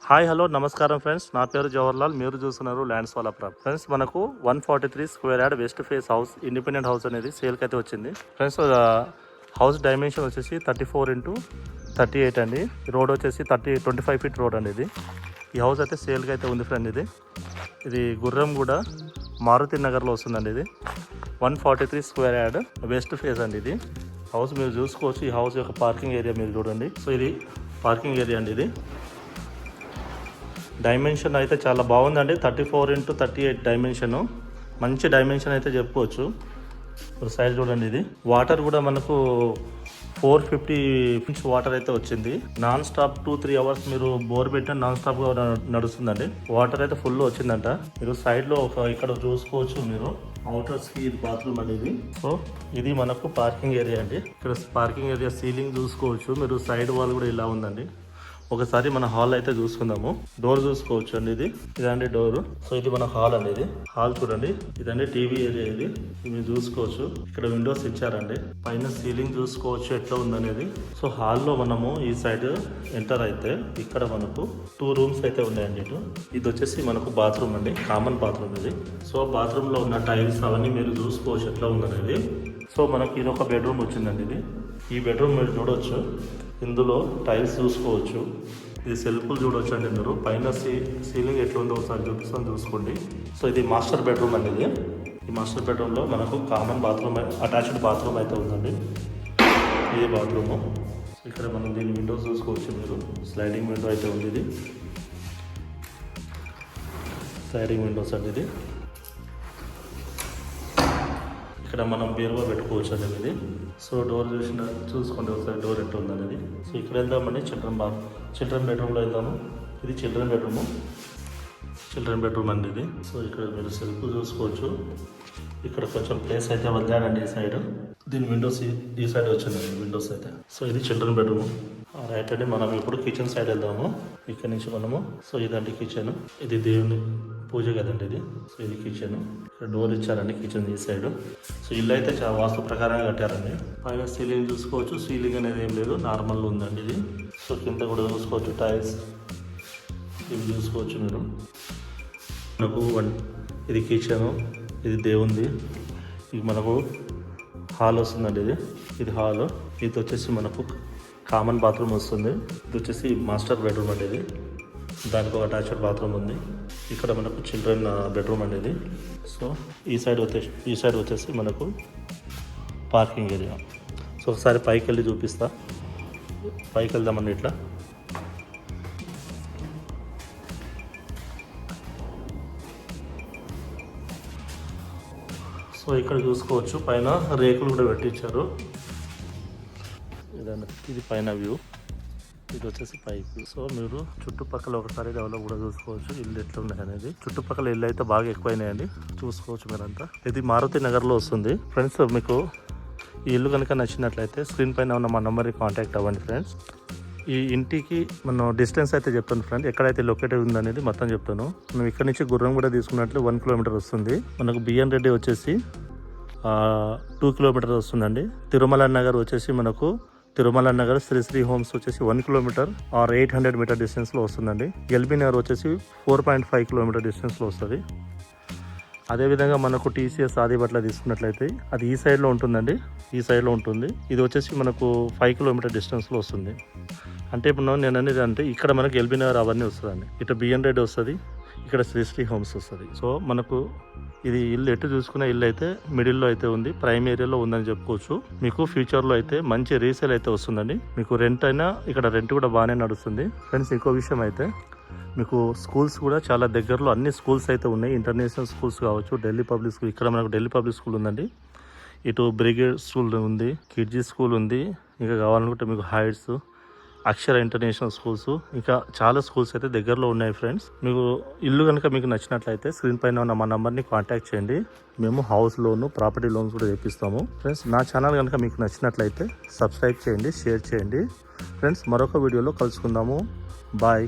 Hi hello నమస్కారం friends, నా పేరు జవహర్లాల్. మీరు చూస్తున్నారు ల్యాండ్స్ వాలా ప్రాప్. ఫ్రెండ్స్, మనకు 143 square yard west face house, independent house అనేది సేల్కి అయితే వచ్చింది. ఫ్రెండ్స్, హౌస్ డైమెన్షన్ వచ్చేసి 34x38 అండి. రోడ్ వచ్చేసి 25 ఫీట్ రోడ్ అండి. ఈ హౌస్ అయితే సేల్కి అయితే ఉంది ఫ్రెండ్. ఇది గుర్రంగూడ మారుతి నగర్లో వస్తుందండి. ఇది 143 స్క్వేర్ యార్డ్ వెస్ట్ ఫేస్ అండి. ఇది హౌస్ మీరు చూసుకోవచ్చు. ఈ హౌస్ యొక్క పార్కింగ్ ఏరియా మీరు చూడండి. సో ఇది పార్కింగ్ ఏరియా అండి. ఇది డైమెన్షన్ అయితే చాలా బాగుందండి. 34x38 డైమెన్షను, మంచి డైమెన్షన్ అయితే చెప్పుకోవచ్చు. సైజ్ చూడండి. ఇది వాటర్ కూడా మనకు 450 ఇంచ్ వాటర్ అయితే వచ్చింది. నాన్ స్టాప్ 2-3 అవర్స్ మీరు బోర్ పెట్టిన నాన్ స్టాప్ గా నడుస్తుందండి. వాటర్ అయితే ఫుల్ వచ్చిందంట. మీరు సైడ్ లో ఇక్కడ చూసుకోవచ్చు. మీరు అవుటర్స్ కి ఇది బాత్రూమ్ అండి. ఇది సో ఇది మనకు పార్కింగ్ ఏరియా అండి. ఇక్కడ పార్కింగ్ ఏరియా సీలింగ్ చూసుకోవచ్చు. మీరు సైడ్ వాల్ కూడా ఇలా ఉందండి. ఒకసారి మన హాల్ అయితే చూసుకుందాము. డోర్ చూసుకోవచ్చు అండి. ఇదండి డోర్. సో ఇది మన హాల్ అండి. ఇది హాల్ చూడండి. ఇదండి టీవీ ఏరియా. ఇది మీరు చూసుకోవచ్చు. ఇక్కడ విండోస్ ఇచ్చారండి. పైన సీలింగ్ చూసుకోవచ్చు ఎట్లా ఉందనేది. సో హాల్లో మనము ఈ సైడ్ ఎంటర్ అయితే ఇక్కడ మనకు 2 రూమ్స్ అయితే ఉన్నాయండి. ఇది వచ్చేసి మనకు బాత్రూమ్ అండి, కామన్ బాత్రూమ్ ఇది. సో బాత్రూమ్ లో ఉన్న టైల్స్ అవన్నీ మీరు చూసుకోవచ్చు ఎట్లా ఉందనేది. సో మనకి ఇది ఒక బెడ్రూమ్ వచ్చిందండి. ఈ బెడ్రూమ్ మీరు చూడవచ్చు. ఇందులో టైల్స్ చూసుకోవచ్చు. ఇది సెల్ఫ్లు చూడవచ్చు అండి. మీరు పైన సీలింగ్ ఎట్లా ఉందో ఒకసారి చూసుకోండి. సో ఇది మాస్టర్ బెడ్రూమ్ అండి. ఈ మాస్టర్ బెడ్రూమ్లో మనకు కామన్ బాత్రూమ్, అటాచ్డ్ బాత్రూమ్ అయితే ఉందండి. ఇది బాత్రూము. ఇక్కడ మనం దీని విండోస్ చూసుకోవచ్చు. మీరు స్లైడింగ్ విండో అయితే ఉంది. ఇది స్లైడింగ్ విండోస్ అండి. ఇది ఇక్కడ మనం బీరువా పెట్టుకోవచ్చు అనేది. సో డోర్ చూసుకోండి ఒకసారి, డోర్ ఎట్లా ఉందనేది. సో ఇక్కడ వెళ్దామండి. చిల్డ్రన్ బెడ్రూమ్లో వెళ్దాము. ఇది చిల్డ్రన్ బెడ్రూమ్ అండి. ఇది సో ఇక్కడ మీరు సెల్ఫ్ చూసుకోవచ్చు. ఇక్కడ కొంచెం ప్లేస్ అయితే వదిలాడండి ఈ సైడ్. దీని విండోస్ ఈ సైడ్ వచ్చిందండి విండోస్ అయితే. సో ఇది చిల్డ్రన్ బెడ్రూమ్. రైట్ అండి. మనం ఇప్పుడు కిచెన్ సైడ్ వెళ్దాము. ఇక్కడ నుంచి మనము. సో ఇదండి కిచెన్. ఇది దేవుని పూజ కదండి. ఇది సో ఇది కిచెన్. ఇక్కడ డోర్ ఇచ్చారండి కిచెన్ ఈ సైడ్. సో ఇల్లు అయితే చాలా వాస్తు ప్రకారంగా కట్టారండి. పైన సీలింగ్ చూసుకోవచ్చు. సీలింగ్ అనేది ఏం లేదు, నార్మల్ ఉందండి ఇది. సో కింద కూడా చూసుకోవచ్చు. టైల్స్ ఇవి చూసుకోవచ్చు మీరు. మనకు ఇది కిచెన్, ఇది దేవుంది. ఇది మనకు హాల్ వస్తుందండి. ఇది హాల్. ఇది వచ్చేసి మనకు కామన్ బాత్రూమ్ వస్తుంది. ఇది వచ్చేసి మాస్టర్ బెడ్రూమ్ అండి. ఇది దానికి ఒక అటాచ్డ్ బాత్రూమ్ ఉంది. ఇక్కడ మనకు చిల్డ్రన్ బెడ్రూమ్ అనేది. సో ఈ సైడ్ వచ్చేసి మనకు పార్కింగ్ ఏరియా. సో ఒకసారి పైకి వెళ్ళి చూపిస్తా. పైకి వెళ్దామండి. ఇట్లా సో ఇక్కడ చూసుకోవచ్చు. పైన రేకులు కూడా పెట్టించారు. ఇది పైన వ్యూ. ఇది వచ్చేసి పైకి. సో మీరు చుట్టుపక్కల ఒకసారి డెవలప్ కూడా చూసుకోవచ్చు. ఇల్లు ఎట్లా ఉన్నాయి అనేది. చుట్టుపక్కల ఇల్లు అయితే బాగా ఎక్కువైనాయండి. చూసుకోవచ్చు మీరంతా. ఇది మారుతి నగర్లో వస్తుంది. ఫ్రెండ్స్, మీకు ఈ ఇల్లు కనుక నచ్చినట్లయితే స్క్రీన్ పైన ఉన్న మా నెంబర్కి కాంటాక్ట్ అవ్వండి ఫ్రెండ్స్. ఈ ఇంటికి మనం డిస్టెన్స్ అయితే చెప్తాను ఫ్రెండ్, ఎక్కడైతే లొకేట్ ఉంది అనేది మొత్తం చెప్తాను. మనం ఇక్కడ నుంచి గుర్రం కూడా తీసుకున్నట్లు 1 కిలోమీటర్ వస్తుంది. మనకు బిఎన్ రెడ్డి వచ్చేసి 2 కిలోమీటర్ వస్తుందండి. తిరుమల నగర్ వచ్చేసి మనకు తిరుమల నగర్ శ్రీ హోమ్స్ వచ్చేసి 1 కిలోమీటర్ ఆర్ 800 మీటర్ డిస్టెన్స్లో వస్తుందండి. ఎల్బీ నగర్ వచ్చేసి 4.5 కిలోమీటర్ డిస్టెన్స్లో వస్తుంది. అదేవిధంగా మనకు టీసీఎస్ ఆదిబట్ల తీసుకున్నట్లయితే అది ఈ సైడ్లో ఉంటుందండి. ఈ సైడ్లో ఉంటుంది. ఇది వచ్చేసి మనకు 5 కిలోమీటర్ డిస్టెన్స్లో వస్తుంది. అంటే ఇప్పుడు నేను అనేది అంటే ఇక్కడ మనకు ఎల్బీ నగర్ అవన్నీ వస్తుందండి. ఇటు బిఎన్ రెడ్డి వస్తుంది, ఇక్కడ శ్రీ హోమ్స్ వస్తుంది. సో మనకు ఇది ఇల్లు ఎటు చూసుకునే ఇల్లు అయితే మిడిల్లో అయితే ఉంది, ప్రైమ్ ఏరియాలో ఉందని చెప్పుకోవచ్చు. మీకు ఫ్యూచర్లో అయితే మంచి రీసేల్ అయితే వస్తుందండి. మీకు రెంట్ అయినా ఇక్కడ రెంట్ కూడా బాగానే నడుస్తుంది. ఫ్రెండ్స్, ఇంకో విషయం అయితే మీకు స్కూల్స్ కూడా చాలా దగ్గరలో అన్ని స్కూల్స్ అయితే ఉన్నాయి. ఇంటర్నేషనల్ స్కూల్స్ కావచ్చు, ఢిల్లీ పబ్లిక్ స్కూల్. ఇక్కడ మనకు ఢిల్లీ పబ్లిక్ స్కూల్ ఉందండి. ఇటు బ్రిగేడ్ స్కూల్ ఉంది, కిడ్జీ స్కూల్ ఉంది. ఇంకా కావాలనుకుంటే మీకు హైట్స్, అక్షర ఇంటర్నేషనల్ స్కూల్స్, ఇంకా చాలా స్కూల్స్ అయితే దగ్గరలో ఉన్నాయి. ఫ్రెండ్స్, మీకు ఇల్లు కనుక మీకు నచ్చినట్లయితే స్క్రీన్ పైన ఉన్న మా నెంబర్ని కాంటాక్ట్ చేయండి. మేము హౌస్ లోను, ప్రాపర్టీ లోన్స్ కూడా తెప్పిస్తాము. ఫ్రెండ్స్, నా ఛానల్ కనుక మీకు నచ్చినట్లయితే సబ్స్క్రైబ్ చేయండి, షేర్ చేయండి. ఫ్రెండ్స్, మరొక వీడియోలో కలుసుకుందాము. బాయ్.